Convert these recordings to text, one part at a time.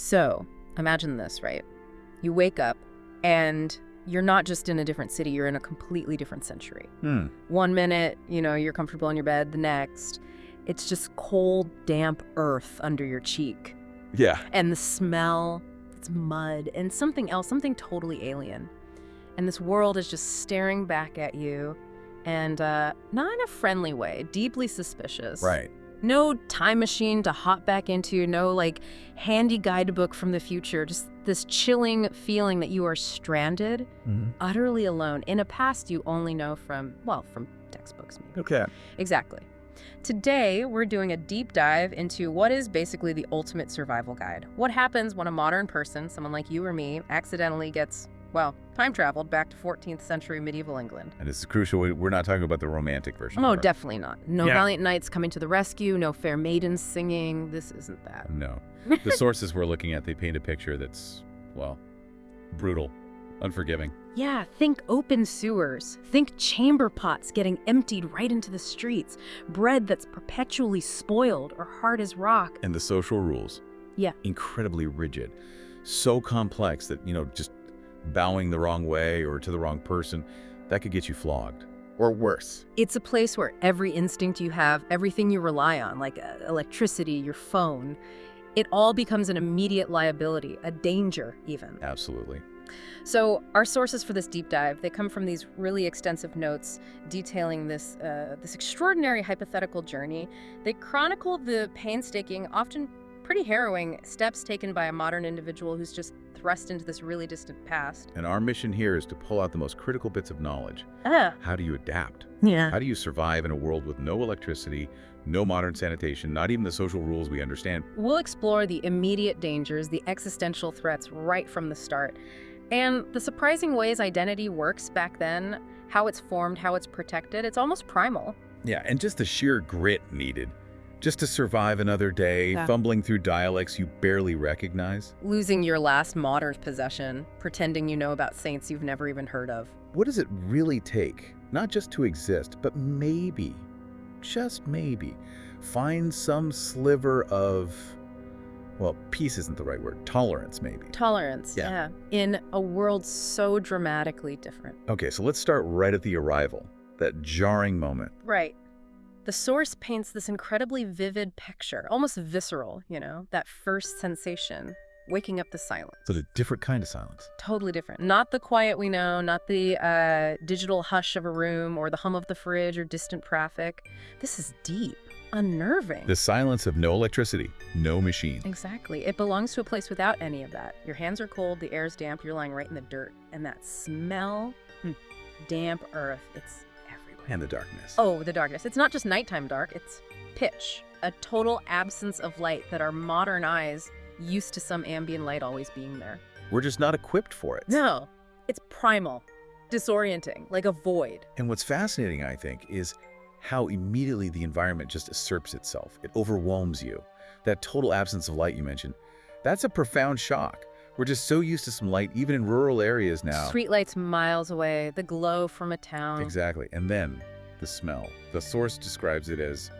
So, imagine this, right? You wake up and you're not just in a different city, you're in a completely different century. 1 minute, you're comfortable in your bed, the next, it's just cold, damp earth under your cheek. Yeah. And the smell, it's mud, and something else, something totally alien. And this world is just staring back at you, and not in a friendly way, deeply suspicious. Right. No time machine to hop back into, no handy guidebook from the future, just this chilling feeling that you are stranded, utterly alone, in a past you only know from textbooks maybe. Okay. Exactly. Today, we're doing a deep dive into what is basically the ultimate survival guide. What happens when a modern person, someone like you or me, accidentally gets, time traveled back to 14th century medieval England. And it's crucial, we're not talking about the romantic version. Oh, definitely not. No valiant knights coming to the rescue, no fair maidens singing. This isn't that. No. The sources we're looking at, they paint a picture that's, brutal, unforgiving. Yeah, think open sewers. Think chamber pots getting emptied right into the streets. Bread that's perpetually spoiled or hard as rock. And the social rules. Yeah. Incredibly rigid. So complex that, just bowing the wrong way or to the wrong person, that could get you flogged. Or worse. It's a place where every instinct you have, everything you rely on, like electricity, your phone, it all becomes an immediate liability, a danger even. Absolutely. So our sources for this deep dive, they come from these really extensive notes detailing this extraordinary hypothetical journey. They chronicle the painstaking, often pretty harrowing steps taken by a modern individual who's just thrust into this really distant past. And our mission here is to pull out the most critical bits of knowledge. How do you adapt? Yeah. How do you survive in a world with no electricity, no modern sanitation, not even the social rules we understand? We'll explore the immediate dangers, the existential threats right from the start, and the surprising ways identity works back then, how it's formed, how it's protected. It's almost primal. Yeah, and just the sheer grit needed. Just to survive another day, fumbling through dialects you barely recognize. Losing your last modern possession, pretending you know about saints you've never even heard of. What does it really take? Not just to exist, but maybe, just maybe, find some sliver of, peace isn't the right word, tolerance maybe. Tolerance, yeah. In a world so dramatically different. Okay, so let's start right at the arrival, that jarring moment. Right. The source paints this incredibly vivid picture, almost visceral, that first sensation, waking up the silence. So a different kind of silence. Totally different. Not the quiet we know, not the digital hush of a room or the hum of the fridge or distant traffic. This is deep, unnerving. The silence of no electricity, no machine. Exactly. It belongs to a place without any of that. Your hands are cold, the air's damp, you're lying right in the dirt. And that smell, damp earth, it's and the darkness. Oh, the darkness. It's not just nighttime dark, it's pitch. A total absence of light that our modern eyes used to some ambient light always being there. We're just not equipped for it. No, it's primal, disorienting, like a void. And what's fascinating, I think, is how immediately the environment just asserts itself. It overwhelms you. That total absence of light you mentioned, that's a profound shock. We're just so used to some light, even in rural areas now. Streetlights miles away, the glow from a town. Exactly. And then the smell. The source describes it as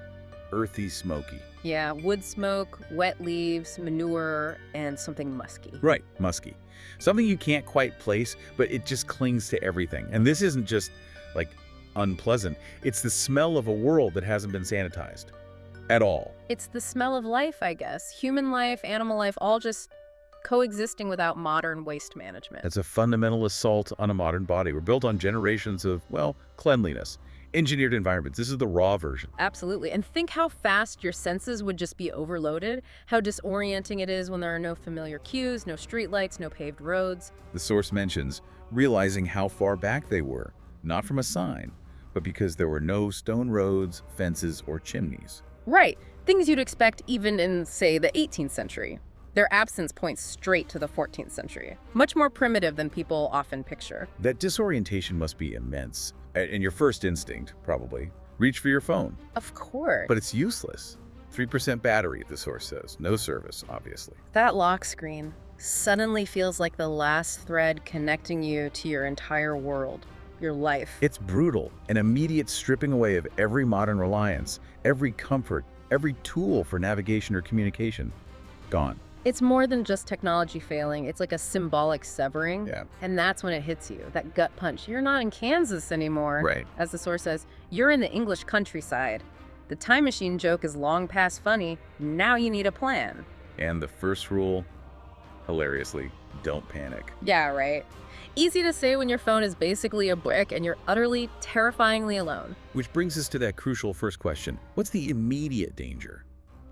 earthy, smoky. Yeah, wood smoke, wet leaves, manure, and something musky. Right, musky. Something you can't quite place, but it just clings to everything. And this isn't just, unpleasant. It's the smell of a world that hasn't been sanitized at all. It's the smell of life, I guess. Human life, animal life, all just coexisting without modern waste management. It's a fundamental assault on a modern body. We're built on generations of, cleanliness, engineered environments. This is the raw version. Absolutely. And think how fast your senses would just be overloaded, how disorienting it is when there are no familiar cues, no streetlights, no paved roads. The source mentions realizing how far back they were, not from a sign, but because there were no stone roads, fences, or chimneys. Right. Things you'd expect even in, say, the 18th century. Their absence points straight to the 14th century. Much more primitive than people often picture. That disorientation must be immense. And your first instinct, probably, reach for your phone. Of course. But it's useless. 3% battery, the source says. No service, obviously. That lock screen suddenly feels like the last thread connecting you to your entire world, your life. It's brutal. An immediate stripping away of every modern reliance, every comfort, every tool for navigation or communication. Gone. It's more than just technology failing. It's like a symbolic severing. Yeah. And that's when it hits you, that gut punch. You're not in Kansas anymore. Right. As the source says, you're in the English countryside. The time machine joke is long past funny. Now you need a plan. And the first rule, hilariously, don't panic. Yeah, right. Easy to say when your phone is basically a brick and you're utterly, terrifyingly alone. Which brings us to that crucial first question. What's the immediate danger?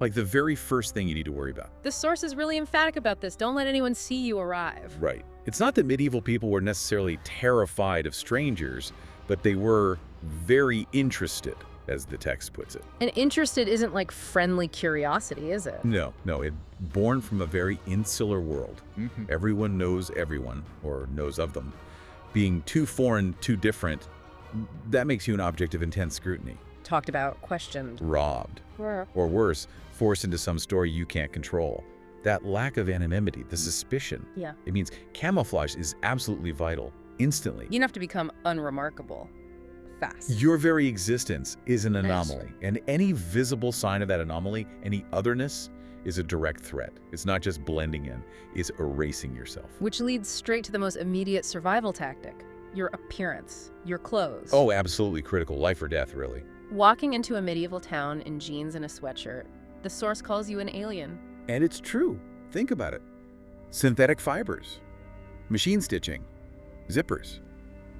Like the very first thing you need to worry about. The source is really emphatic about this. Don't let anyone see you arrive. Right. It's not that medieval people were necessarily terrified of strangers, but they were very interested, as the text puts it. And interested isn't like friendly curiosity, is it? No, it born from a very insular world. Everyone knows everyone, or knows of them. Being too foreign, too different, that makes you an object of intense scrutiny. Talked about, questioned. Robbed. Or Or worse, forced into some story you can't control. That lack of anonymity, the suspicion. Yeah. It means camouflage is absolutely vital, instantly. You have to become unremarkable. Fast. Your very existence is an Nice. anomaly, and any visible sign of that anomaly, any otherness, is a direct threat. It's not just blending in, it's erasing yourself. Which leads straight to the most immediate survival tactic. Your appearance. Your clothes. Oh, absolutely critical. Life or death, really. Walking into a medieval town in jeans and a sweatshirt, the source calls you an alien. And it's true. Think about it. Synthetic fibers, machine stitching, zippers.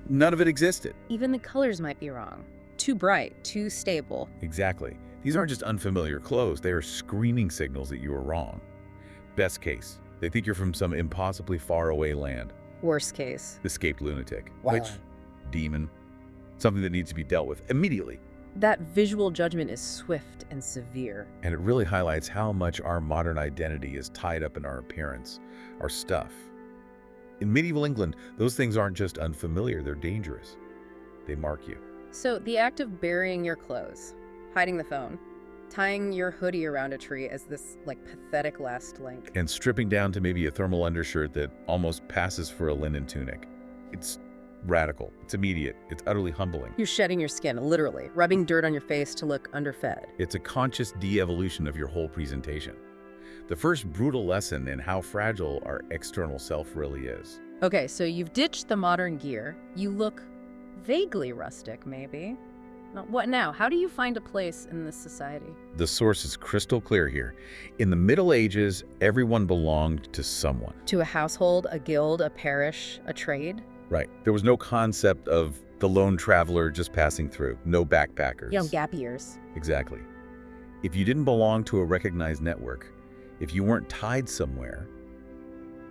None of it existed. Even the colors might be wrong. Too bright, too stable. Exactly. These aren't just unfamiliar clothes. They are screaming signals that you are wrong. Best case, they think you're from some impossibly far away land. Worst case. Escaped lunatic. Wow. Witch, demon. Something that needs to be dealt with immediately. That visual judgment is swift and severe. And it really highlights how much our modern identity is tied up in our appearance, our stuff. In medieval England, those things aren't just unfamiliar, they're dangerous. They mark you. So the act of burying your clothes, hiding the phone, tying your hoodie around a tree as this pathetic last link. And stripping down to maybe a thermal undershirt that almost passes for a linen tunic. It's radical, it's immediate, it's utterly humbling. You're shedding your skin, literally, rubbing dirt on your face to look underfed. It's a conscious de-evolution of your whole presentation. The first brutal lesson in how fragile our external self really is. Okay, so you've ditched the modern gear. You look vaguely rustic, maybe. What now? How do you find a place in this society? The source is crystal clear here. In the Middle Ages, everyone belonged to someone. To a household, a guild, a parish, a trade? Right. There was no concept of the lone traveler just passing through. No backpackers. Gap years. Exactly. If you didn't belong to a recognized network, if you weren't tied somewhere,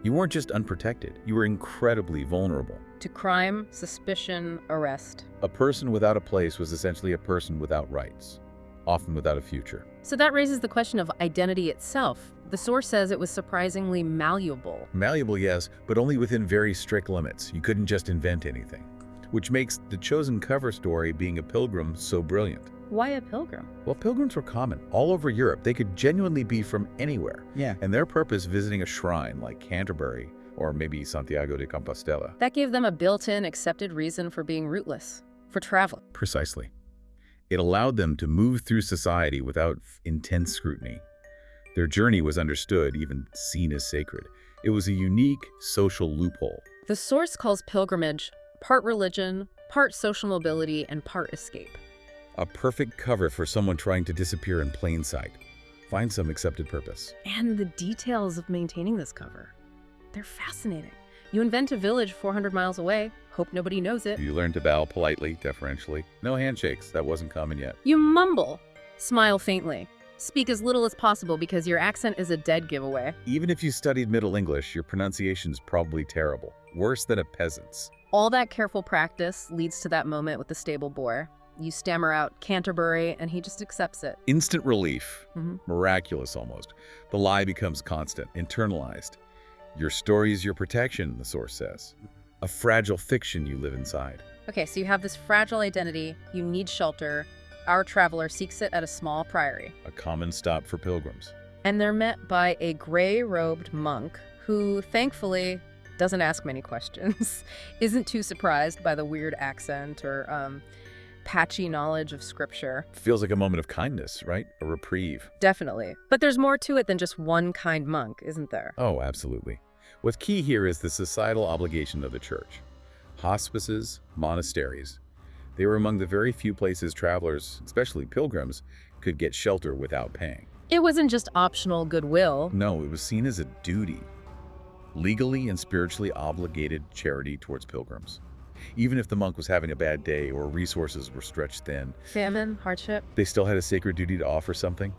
you weren't just unprotected. You were incredibly vulnerable. To crime, suspicion, arrest. A person without a place was essentially a person without rights, often without a future. So that raises the question of identity itself. The source says it was surprisingly malleable. Malleable, yes, but only within very strict limits. You couldn't just invent anything. Which makes the chosen cover story, being a pilgrim, so brilliant. Why a pilgrim? Well, pilgrims were common all over Europe. They could genuinely be from anywhere. Yeah. And their purpose visiting a shrine like Canterbury or maybe Santiago de Compostela. That gave them a built-in, accepted reason for being rootless, for travel. Precisely. It allowed them to move through society without intense scrutiny. Their journey was understood, even seen as sacred. It was a unique social loophole. The source calls pilgrimage part religion, part social mobility, and part escape. A perfect cover for someone trying to disappear in plain sight. Find some accepted purpose. And the details of maintaining this cover. They're fascinating. You invent a village 400 miles away, hope nobody knows it. You learn to bow politely, deferentially. No handshakes, that wasn't common yet. You mumble, smile faintly, speak as little as possible because your accent is a dead giveaway. Even if you studied Middle English, your pronunciation's probably terrible. Worse than a peasant's. All that careful practice leads to that moment with the stable boy. You stammer out Canterbury, and he just accepts it. Instant relief. Mhm. Miraculous almost. The lie becomes constant, internalized. Your story is your protection, the source says. A fragile fiction you live inside. Okay, so you have this fragile identity, you need shelter. Our traveler seeks it at a small priory. A common stop for pilgrims. And they're met by a gray-robed monk who, thankfully, doesn't ask many questions, isn't too surprised by the weird accent or patchy knowledge of scripture. Feels like a moment of kindness, right? A reprieve. Definitely. But there's more to it than just one kind monk, isn't there? Oh, absolutely. What's key here is the societal obligation of the church. Hospices, monasteries. They were among the very few places travelers, especially pilgrims, could get shelter without paying. It wasn't just optional goodwill. No, it was seen as a duty. Legally and spiritually obligated charity towards pilgrims. Even if the monk was having a bad day or resources were stretched thin, Famine, hardship. they still had a sacred duty to offer something.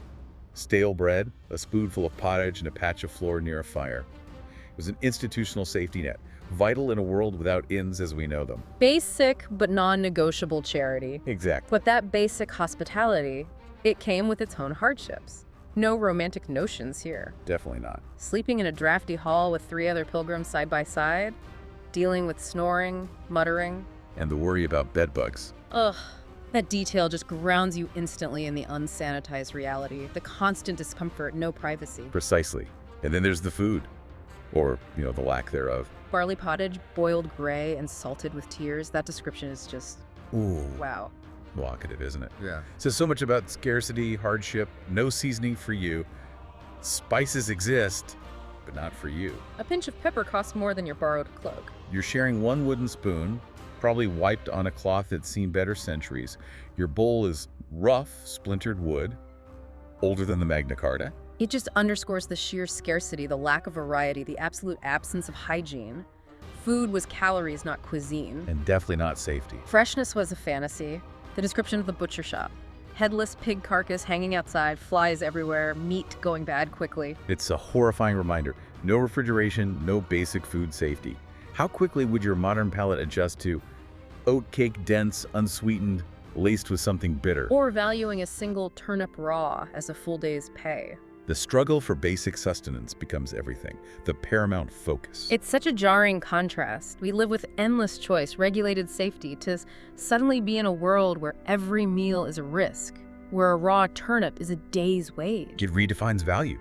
Stale bread, a spoonful of pottage, and a patch of floor near a fire. It was an institutional safety net, vital in a world without inns as we know them. Basic but non-negotiable charity. Exactly. But that basic hospitality, it came with its own hardships. No romantic notions here. Definitely not. Sleeping in a drafty hall with 3 other pilgrims side by side, dealing with snoring, muttering. And the worry about bedbugs. Ugh. That detail just grounds you instantly in the unsanitized reality. The constant discomfort, no privacy. Precisely. And then there's the food. Or, the lack thereof. Barley pottage, boiled gray and salted with tears. That description is just, Ooh. wow. Evocative, isn't it? Yeah. Says so much about scarcity, hardship, no seasoning for you. Spices exist, but not for you. A pinch of pepper costs more than your borrowed cloak. You're sharing one wooden spoon, probably wiped on a cloth that's seen better centuries. Your bowl is rough, splintered wood, older than the Magna Carta. It just underscores the sheer scarcity, the lack of variety, the absolute absence of hygiene. Food was calories, not cuisine. And definitely not safety. Freshness was a fantasy. The description of the butcher shop. Headless pig carcass hanging outside, flies everywhere, meat going bad quickly. It's a horrifying reminder. No refrigeration, no basic food safety. How quickly would your modern palate adjust to oat cake dense, unsweetened, laced with something bitter? Or valuing a single turnip raw as a full day's pay. The struggle for basic sustenance becomes everything, the paramount focus. It's such a jarring contrast. We live with endless choice, regulated safety, to suddenly be in a world where every meal is a risk, where a raw turnip is a day's wage. It redefines value,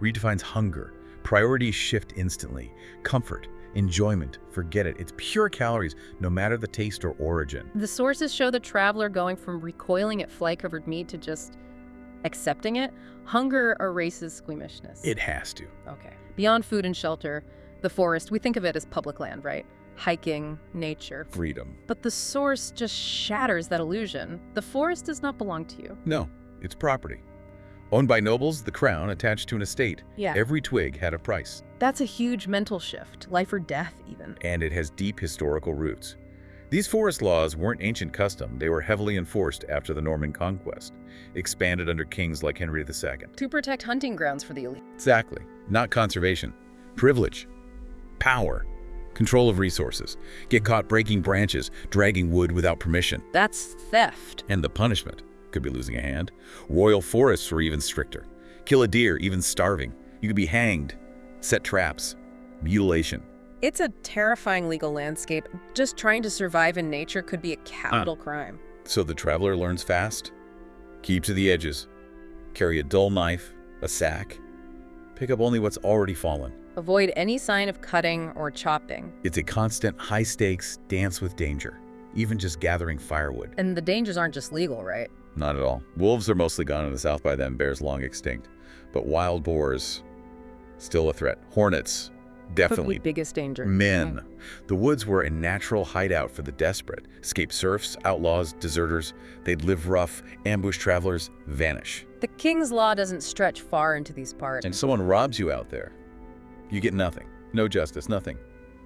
redefines hunger. Priorities shift instantly. Comfort, enjoyment, forget it. It's pure calories, no matter the taste or origin. The sources show the traveler going from recoiling at fly-covered meat to just accepting it. Hunger erases squeamishness. It has to. Okay. Beyond food and shelter, the forest, we think of it as public land, right? Hiking, nature. Freedom. But the source just shatters that illusion. The forest does not belong to you. No, it's property. Owned by nobles, the crown, attached to an estate. Yeah. Every twig had a price. That's a huge mental shift, life or death even. And it has deep historical roots. These forest laws weren't ancient custom. They were heavily enforced after the Norman conquest, expanded under kings like Henry II. To protect hunting grounds for the elite. Exactly. Not conservation. Privilege. Power. Control of resources. Get caught breaking branches, dragging wood without permission. That's theft. And the punishment could be losing a hand. Royal forests were even stricter. Kill a deer, even starving. You could be hanged. Set traps. Mutilation. It's a terrifying legal landscape. Just trying to survive in nature could be a capital crime. So the traveler learns fast. Keep to the edges. Carry a dull knife, a sack. Pick up only what's already fallen. Avoid any sign of cutting or chopping. It's a constant high-stakes dance with danger, even just gathering firewood. And the dangers aren't just legal, right? Not at all. Wolves are mostly gone in the south by then, bears long extinct. But wild boars, still a threat. Hornets, definitely. Could be biggest danger. Men. The woods were a natural hideout for the desperate. Escape serfs, outlaws, deserters. They'd live rough, ambush travelers, vanish. The king's law doesn't stretch far into these parts. And someone robs you out there. You get nothing. No justice, nothing.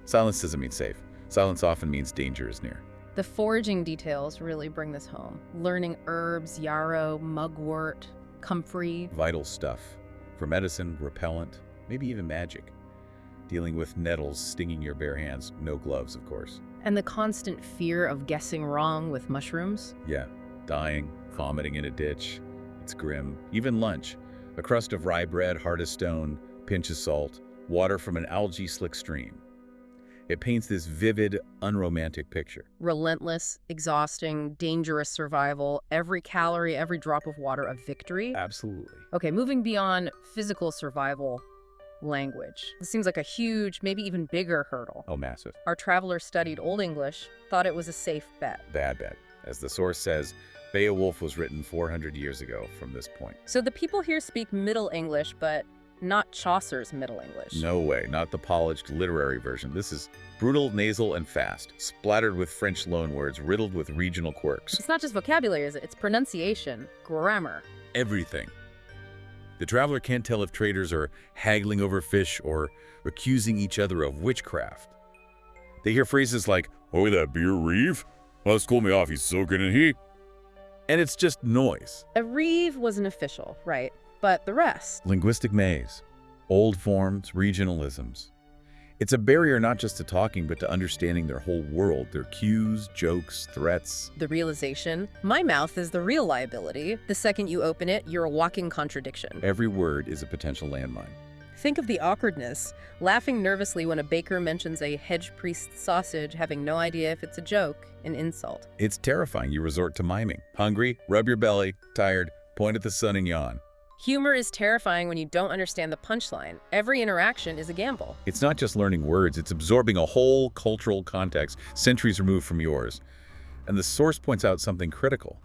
Silence doesn't mean safe. Silence often means danger is near. The foraging details really bring this home. Learning herbs, yarrow, mugwort, comfrey. Vital stuff. For medicine, repellent, maybe even magic. Dealing with nettles stinging your bare hands. No gloves, of course. And the constant fear of guessing wrong with mushrooms. Yeah. Dying, vomiting in a ditch. It's grim. Even lunch. A crust of rye bread, hard as stone, pinch of salt, water from an algae-slick stream. It paints this vivid, unromantic picture. Relentless, exhausting, dangerous survival. Every calorie, every drop of water a victory. Absolutely. Okay, moving beyond physical survival, language. This seems like a huge, maybe even bigger hurdle. Oh, massive. Our traveler studied Old English, thought it was a safe bet. Bad bet. As the source says, Beowulf was written 400 years ago from this point. So the people here speak Middle English, but not Chaucer's Middle English. No way, not the polished literary version. This is brutal, nasal, and fast, splattered with French loanwords, riddled with regional quirks. It's not just vocabulary, is it? It's pronunciation, grammar. Everything. The traveler can't tell if traders are haggling over fish or accusing each other of witchcraft. They hear phrases like, "Oh, that beer reeve? Well, school me off, he's soaking in he." And it's just noise. A reeve was an official, right? But the rest? Linguistic maze. Old forms, regionalisms. It's a barrier not just to talking, but to understanding their whole world, their cues, jokes, threats. The realization, my mouth is the real liability. The second you open it, you're a walking contradiction. Every word is a potential landmine. Think of the awkwardness, laughing nervously when a baker mentions a hedge priest sausage, having no idea if it's a joke, an insult. It's terrifying. You resort to miming. Hungry, rub your belly, tired, point at the sun and yawn. Humor is terrifying when you don't understand the punchline. Every interaction is a gamble. It's not just learning words, it's absorbing a whole cultural context centuries removed from yours. And the source points out something critical.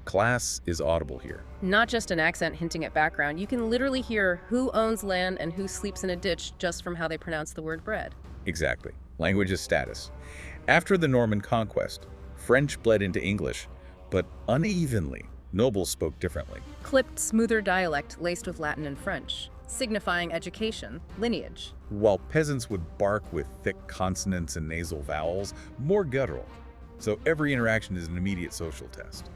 Class is audible here. Not just an accent hinting at background. You can literally hear who owns land and who sleeps in a ditch just from how they pronounce the word bread. Exactly. Language is status. After the Norman conquest, French bled into English, but unevenly. Nobles spoke differently. Clipped, smoother dialect laced with Latin and French, signifying education, lineage. While peasants would bark with thick consonants and nasal vowels, more guttural. So every interaction is an immediate social test.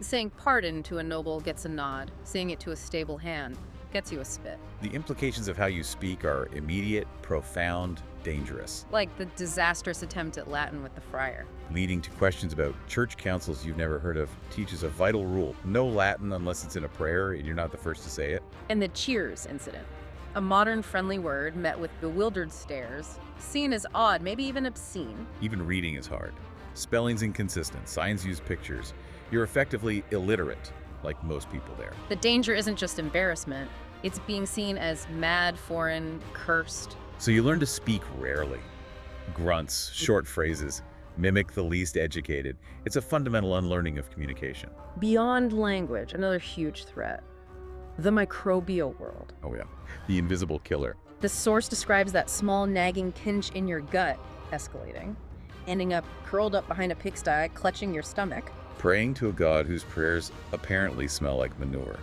Saying pardon to a noble gets a nod. Saying it to a stable hand gets you a spit. The implications of how you speak are immediate, profound, dangerous. Like the disastrous attempt at Latin with the friar. Leading to questions about church councils you've never heard of. Teaches a vital rule. No Latin unless it's in a prayer and you're not the first to say it. And the cheers incident. A modern friendly word met with bewildered stares. Seen as odd, maybe even obscene. Even reading is hard. Spelling's inconsistent. Signs use pictures. You're effectively illiterate, like most people there. The danger isn't just embarrassment. It's being seen as mad, foreign, cursed. So you learn to speak rarely. Grunts, short phrases, mimic the least educated. It's a fundamental unlearning of communication. Beyond language, another huge threat. The microbial world. Oh yeah, the invisible killer. The source describes that small nagging pinch in your gut escalating, ending up curled up behind a pigsty, clutching your stomach. Praying to a god whose prayers apparently smell like manure.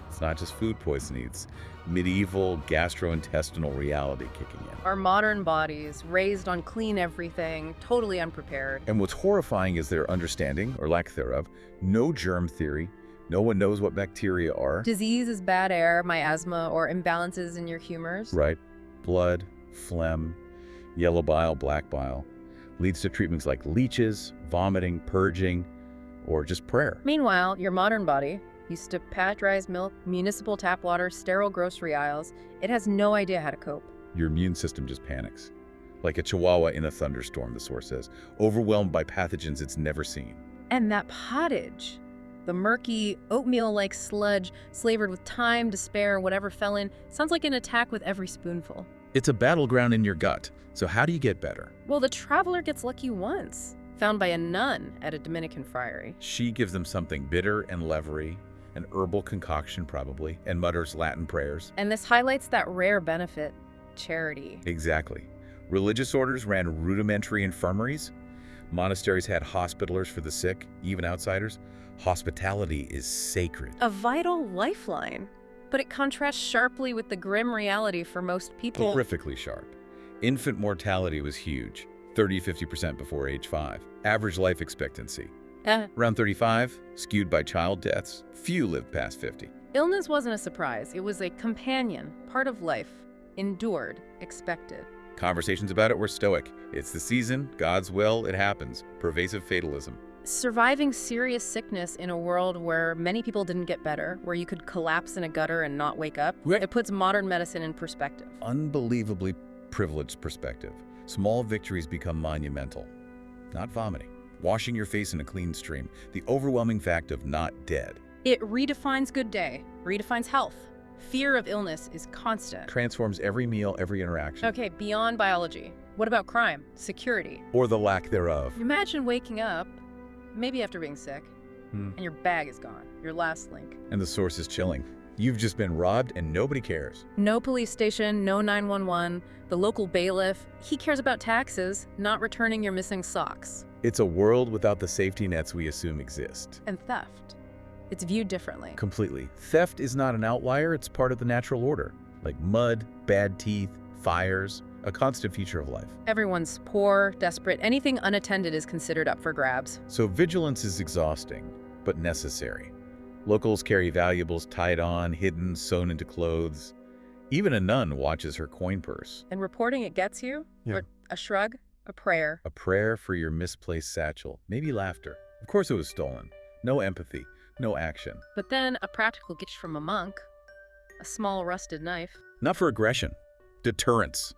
It's not just food poisoning, it's medieval gastrointestinal reality kicking in. Our modern bodies, raised on clean everything, totally unprepared. And what's horrifying is their understanding, or lack thereof, no germ theory. No one knows what bacteria are. Disease is bad air, miasma, or imbalances in your humors. Right. Blood, phlegm, yellow bile, black bile. Leads to treatments like leeches, vomiting, purging, or just prayer. Meanwhile, your modern body, used to pasteurized milk, municipal tap water, sterile grocery aisles, it has no idea how to cope. Your immune system just panics. Like a chihuahua in a thunderstorm, the source says, overwhelmed by pathogens it's never seen. And that pottage, the murky, oatmeal-like sludge, flavored with time, despair, whatever fell in, sounds like an attack with every spoonful. It's a battleground in your gut. So how do you get better? Well, the traveler gets lucky once. Found by a nun at a Dominican friary. She gives them something bitter and leathery, an herbal concoction probably, and mutters Latin prayers. And this highlights that rare benefit, charity. Exactly. Religious orders ran rudimentary infirmaries. Monasteries had hospitalers for the sick, even outsiders. Hospitality is sacred. A vital lifeline. But it contrasts sharply with the grim reality for most people. Horrifically sharp. Infant mortality was huge. 30–50% before age 5. Average life expectancy, around 35, skewed by child deaths. Few lived past 50. Illness wasn't a surprise. It was a companion, part of life, endured, expected. Conversations about it were stoic. It's the season, God's will, it happens. Pervasive fatalism. Surviving serious sickness in a world where many people didn't get better, where you could collapse in a gutter and not wake up, it puts modern medicine in perspective. Unbelievably privileged perspective. Small victories become monumental. Not vomiting. Washing your face in a clean stream. The overwhelming fact of not dead. It redefines good day, redefines health. Fear of illness is constant. Transforms every meal, every interaction. Okay, beyond biology. What about crime, security? Or the lack thereof. Imagine waking up, maybe after being sick, and your bag is gone, your last link. And the source is chilling. You've just been robbed and nobody cares. No police station, no 911, the local bailiff, he cares about taxes, not returning your missing socks. It's a world without the safety nets we assume exist. And theft. It's viewed differently. Completely. Theft is not an outlier, it's part of the natural order. Like mud, bad teeth, fires, a constant feature of life. Everyone's poor, desperate, anything unattended is considered up for grabs. So vigilance is exhausting, but necessary. Locals carry valuables tied on, hidden, sewn into clothes. Even a nun watches her coin purse. And reporting it gets you? Yeah. Or a shrug? A prayer? A prayer for your misplaced satchel. Maybe laughter. Of course it was stolen. No empathy. No action. But then a practical gift from a monk. A small rusted knife. Not for aggression. Deterrence.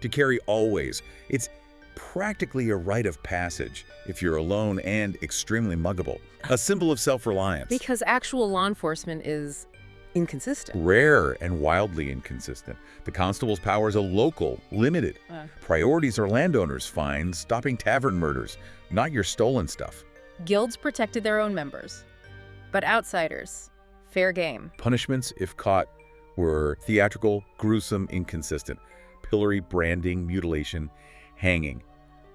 To carry always. It's practically a rite of passage if you're alone and extremely muggable. A symbol of self-reliance. Because actual law enforcement is inconsistent. Rare and wildly inconsistent. The constable's powers are local, limited. Priorities are landowners' fines, stopping tavern murders, not your stolen stuff. Guilds protected their own members. But outsiders, fair game. Punishments, if caught, were theatrical, gruesome, inconsistent. Pillory, branding, mutilation, hanging.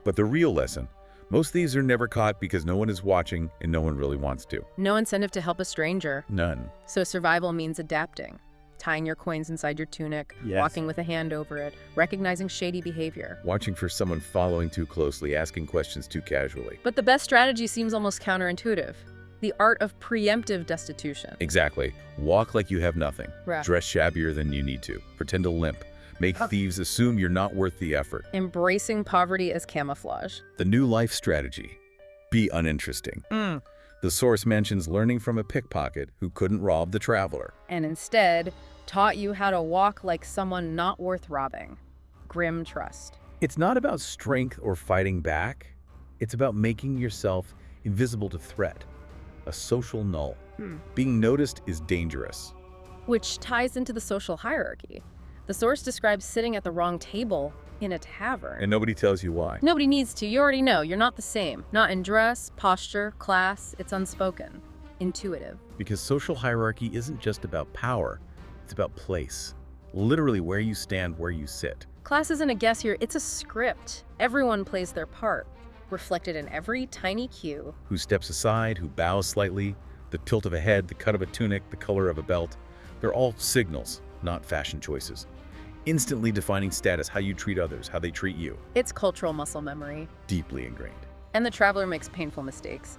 But the real lesson, most thieves are never caught because no one is watching and no one really wants to. No incentive to help a stranger. None. So survival means adapting. Tying your coins inside your tunic, Yes. walking with a hand over it, recognizing shady behavior. Watching for someone following too closely, asking questions too casually. But the best strategy seems almost counterintuitive. The art of preemptive destitution. Exactly. Walk like you have nothing. Right. Dress shabbier than you need to. Pretend to limp. Make thieves assume you're not worth the effort. Embracing poverty as camouflage. The new life strategy. Be uninteresting. The source mentions learning from a pickpocket who couldn't rob the traveler. And instead, taught you how to walk like someone not worth robbing. Grim trust. It's not about strength or fighting back. It's about making yourself invisible to threat. A social null. Being noticed is dangerous. Which ties into the social hierarchy. The source describes sitting at the wrong table in a tavern. And nobody tells you why. Nobody needs to. You already know. You're not the same. Not in dress, posture, class. It's unspoken. Intuitive. Because social hierarchy isn't just about power. It's about place. Literally where you stand, where you sit. Class isn't a guess here. It's a script. Everyone plays their part. Reflected in every tiny cue. Who steps aside, who bows slightly, the tilt of a head, the cut of a tunic, the color of a belt. They're all signals, not fashion choices. Instantly defining status, how you treat others, how they treat you. It's cultural muscle memory. Deeply ingrained. And the traveler makes painful mistakes.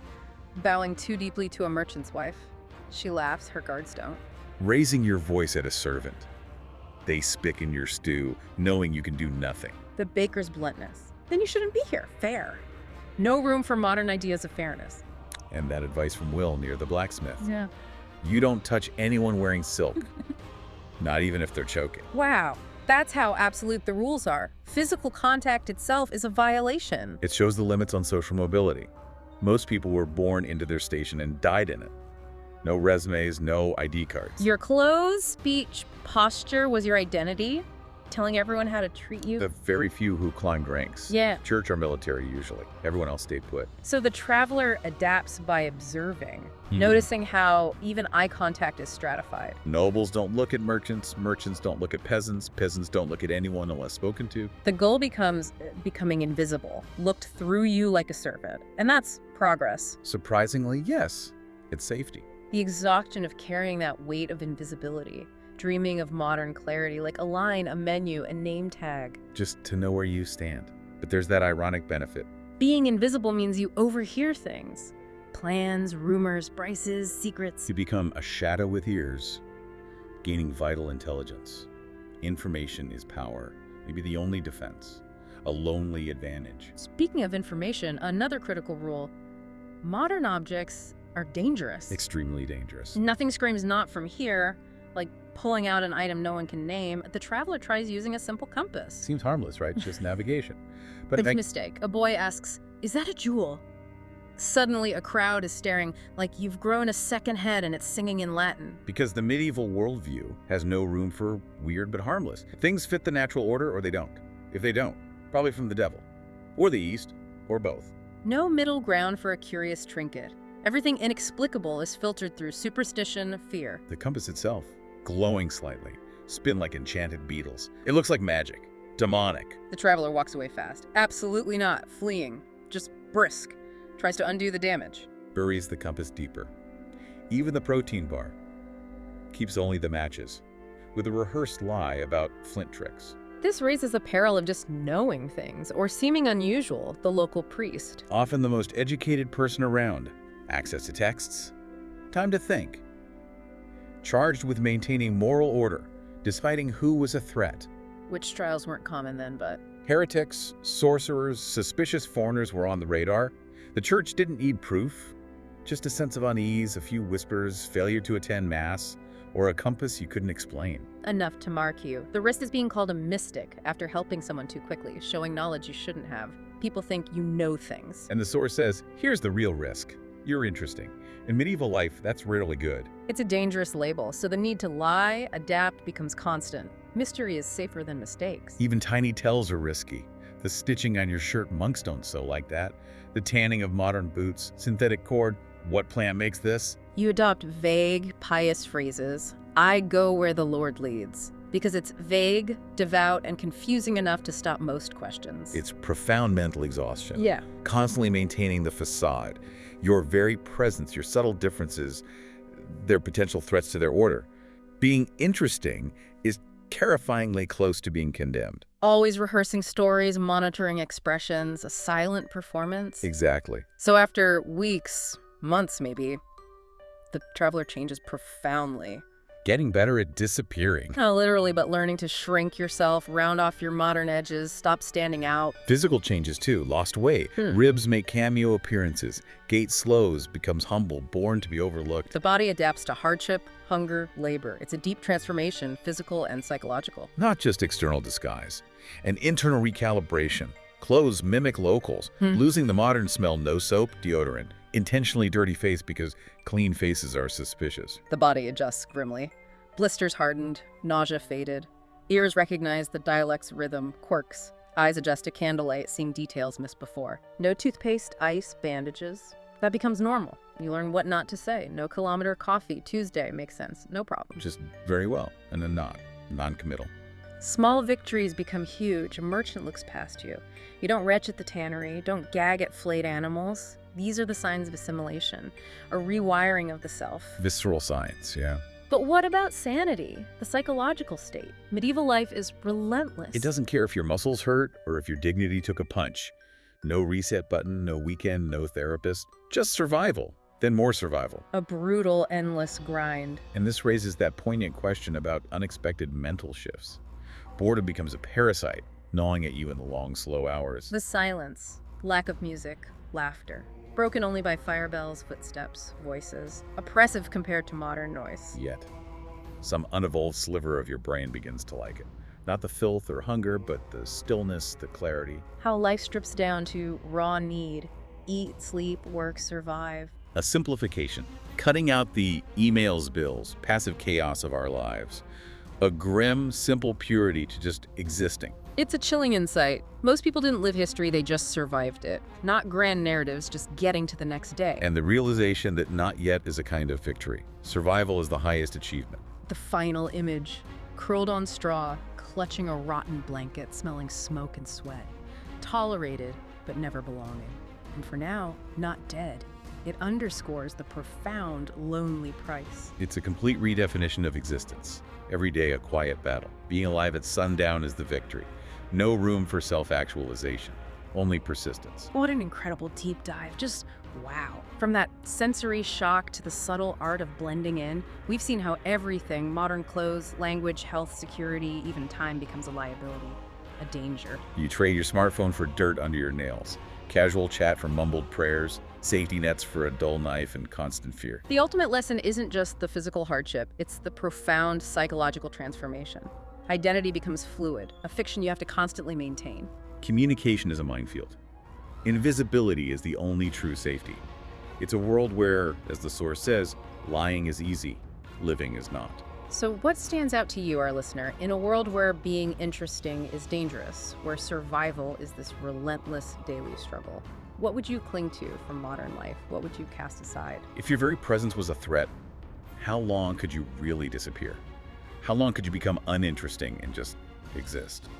Bowing too deeply to a merchant's wife. She laughs, her guards don't. Raising your voice at a servant. They spick in your stew, knowing you can do nothing. The baker's bluntness. Then you shouldn't be here. Fair. No room for modern ideas of fairness. And that advice from Will near the blacksmith. Yeah. You don't touch anyone wearing silk. Not even if they're choking. Wow. That's how absolute the rules are. Physical contact itself is a violation. It shows the limits on social mobility. Most people were born into their station and died in it. No resumes, no ID cards. Your clothes, speech, posture was your identity, telling everyone how to treat you. The very few who climbed ranks. Yeah. Church or military usually. Everyone else stayed put. So the traveler adapts by observing, noticing how even eye contact is stratified. Nobles don't look at merchants, merchants don't look at peasants, peasants don't look at anyone unless spoken to. The goal becomes becoming invisible, looked through you like a servant. And that's progress. Surprisingly, yes, it's safety. The exhaustion of carrying that weight of invisibility, dreaming of modern clarity like a line, a menu, a name tag. Just to know where you stand. But there's that ironic benefit. Being invisible means you overhear things. Plans, rumors, prices, secrets. You become a shadow with ears, gaining vital intelligence. Information is power, maybe the only defense, a lonely advantage. Speaking of information, another critical rule, modern objects are dangerous. Extremely dangerous. Nothing screams not from here, like pulling out an item no one can name. The traveler tries using a simple compass. Seems harmless, right? Just navigation. Big mistake. A boy asks, "Is that a jewel?" Suddenly, a crowd is staring like you've grown a second head and it's singing in Latin. Because the medieval worldview has no room for weird but harmless. Things fit the natural order or they don't. If they don't, probably from the devil. Or the East, or both. No middle ground for a curious trinket. Everything inexplicable is filtered through superstition, fear. The compass itself, glowing slightly, spin like enchanted beetles. It looks like magic. Demonic. The traveler walks away fast. Absolutely not. Fleeing. Just brisk. Tries to undo the damage. Buries the compass deeper. Even the protein bar. Keeps only the matches. With a rehearsed lie about flint tricks. This raises the peril of just knowing things, or seeming unusual, the local priest. Often the most educated person around. Access to texts. Time to think. Charged with maintaining moral order, deciding who was a threat. Witch trials weren't common then, but... Heretics, sorcerers, suspicious foreigners were on the radar. The church didn't need proof. Just a sense of unease, a few whispers, failure to attend mass, or a compass you couldn't explain. Enough to mark you. The risk is being called a mystic after helping someone too quickly, showing knowledge you shouldn't have. People think you know things. And the source says, here's the real risk. You're interesting. In medieval life, that's rarely good. It's a dangerous label, so the need to lie, adapt, becomes constant. Mystery is safer than mistakes. Even tiny tells are risky. The stitching on your shirt, monks don't sew like that. The tanning of modern boots, synthetic cord, what plant makes this? You adopt vague, pious phrases. I go where the Lord leads. Because it's vague, devout, and confusing enough to stop most questions. It's profound mental exhaustion. Yeah. Constantly maintaining the facade. Your very presence, your subtle differences, their potential threats to their order. Being interesting is terrifyingly close to being condemned. Always rehearsing stories, monitoring expressions, a silent performance. Exactly. So after weeks, months maybe, the traveler changes profoundly. Getting better at disappearing. Not literally, but learning to shrink yourself, round off your modern edges, stop standing out. Physical changes too. Lost weight. Ribs make cameo appearances. Gait slows, becomes humble, born to be overlooked. The body adapts to hardship, hunger, labor. It's a deep transformation, physical and psychological. Not just external disguise. An internal recalibration. Clothes mimic locals. Losing the modern smell, no soap, deodorant. Intentionally dirty face because clean faces are suspicious. The body adjusts grimly. Blisters hardened, nausea faded. Ears recognize the dialect's rhythm, quirks. Eyes adjust to candlelight, seeing details missed before. No toothpaste, ice, bandages. That becomes normal. You learn what not to say. No kilometer coffee, Tuesday, makes sense. No problem. Just very well, and then not. Non-committal. Small victories become huge. A merchant looks past you. You don't retch at the tannery, don't gag at flayed animals. These are the signs of assimilation, a rewiring of the self. Visceral signs, yeah. But what about sanity, the psychological state? Medieval life is relentless. It doesn't care if your muscles hurt or if your dignity took a punch. No reset button, no weekend, no therapist. Just survival, then more survival. A brutal, endless grind. And this raises that poignant question about unexpected mental shifts. Boredom becomes a parasite, gnawing at you in the long, slow hours. The silence, lack of music, laughter. Broken only by fire bells, footsteps, voices. Oppressive compared to modern noise. Yet, some unevolved sliver of your brain begins to like it. Not the filth or hunger, but the stillness, the clarity. How life strips down to raw need. Eat, sleep, work, survive. A simplification. Cutting out the emails, bills, passive chaos of our lives. A grim, simple purity to just existing. It's a chilling insight. Most people didn't live history, they just survived it. Not grand narratives, just getting to the next day. And the realization that not yet is a kind of victory. Survival is the highest achievement. The final image. Curled on straw, clutching a rotten blanket, smelling smoke and sweat. Tolerated, but never belonging. And for now, not dead. It underscores the profound, lonely price. It's a complete redefinition of existence. Every day a quiet battle. Being alive at sundown is the victory. No room for self-actualization, only persistence. What an incredible deep dive. Just wow. From that sensory shock to the subtle art of blending in, we've seen how everything, modern clothes, language, health, security, even time, becomes a liability, a danger. You trade your smartphone for dirt under your nails, casual chat for mumbled prayers, safety nets for a dull knife and constant fear. The ultimate lesson isn't just the physical hardship, it's the profound psychological transformation. Identity becomes fluid, a fiction you have to constantly maintain. Communication is a minefield. Invisibility is the only true safety. It's a world where, as the source says, lying is easy, living is not. So what stands out to you, our listener, in a world where being interesting is dangerous, where survival is this relentless daily struggle? What would you cling to from modern life? What would you cast aside? If your very presence was a threat, how long could you really disappear? How long could you become uninteresting and just exist?